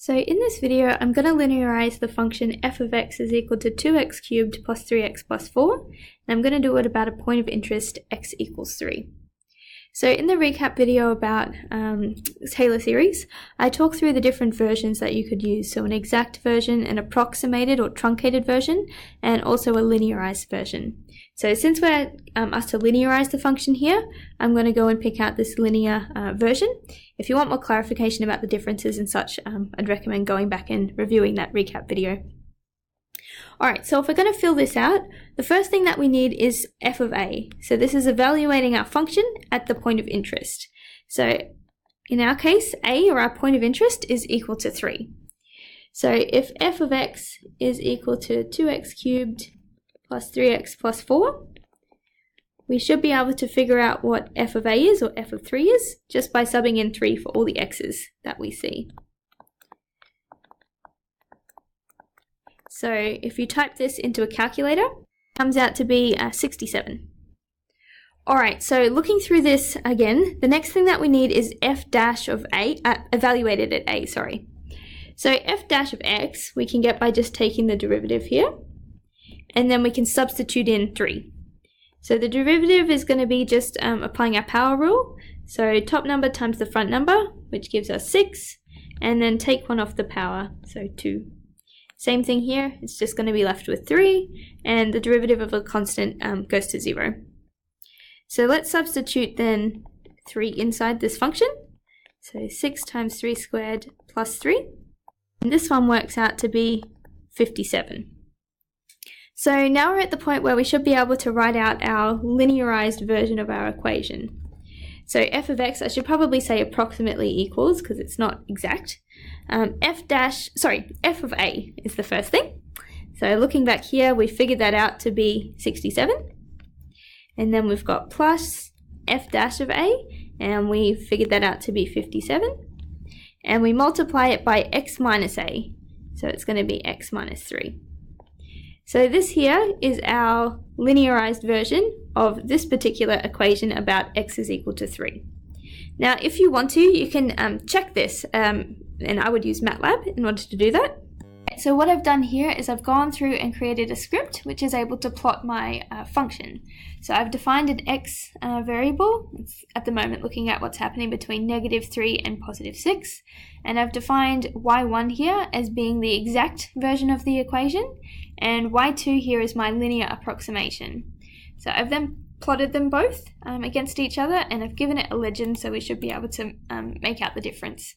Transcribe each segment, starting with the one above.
So in this video, I'm going to linearize the function f of x is equal to 2x cubed plus 3x plus 4, and I'm going to do it about a point of interest x equals 3. So in the recap video about Taylor series, I talked through the different versions that you could use, so an exact version, an approximated or truncated version, and also a linearized version. So since we're asked to linearize the function here, I'm going to go and pick out this linear version. If you want more clarification about the differences and such, I'd recommend going back and reviewing that recap video. Alright, so if we're going to fill this out, the first thing that we need is f of a. So this is evaluating our function at the point of interest. So in our case, a, or our point of interest, is equal to 3. So if f of x is equal to 2x cubed plus 3x plus 4, we should be able to figure out what f of a is, or f of 3 is, just by subbing in 3 for all the x's that we see. So if you type this into a calculator, it comes out to be 67. Alright, so looking through this again, the next thing that we need is f dash of a, evaluated at a, sorry. So f dash of x we can get by just taking the derivative here, and then we can substitute in 3. So the derivative is going to be just applying our power rule, so top number times the front number, which gives us 6, and then take 1 off the power, so 2. Same thing here, it's just going to be left with 3, and the derivative of a constant goes to 0. So let's substitute then 3 inside this function. So 6 times 3 squared plus 3. And this one works out to be 57. So now we're at the point where we should be able to write out our linearized version of our equation. So f of x, I should probably say approximately equals, because it's not exact. F of a is the first thing. So looking back here, we figured that out to be 67. And then we've got plus f dash of a, and we figured that out to be 57. And we multiply it by x minus a, so it's going to be x minus 3. So this here is our linearized version of this particular equation about x is equal to 3. Now, if you want to, you can check this, and I would use MATLAB in order to do that. So what I've done here is I've gone through and created a script which is able to plot my function. So I've defined an x variable. It's at the moment looking at what's happening between -3 and +6. And I've defined y1 here as being the exact version of the equation, and y2 here is my linear approximation. So I've then plotted them both against each other, and I've given it a legend, so we should be able to make out the difference.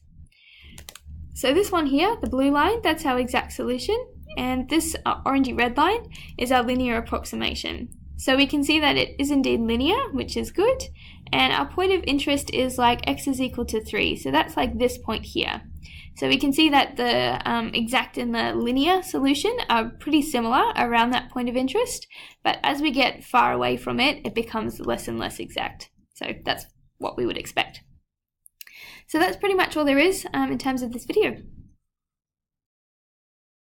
So this one here, the blue line, that's our exact solution, and this orangey red line is our linear approximation. So we can see that it is indeed linear, which is good, and our point of interest is like x is equal to 3, so that's like this point here. So we can see that the exact and the linear solution are pretty similar around that point of interest, but as we get far away from it, it becomes less and less exact. So that's what we would expect. So that's pretty much all there is in terms of this video.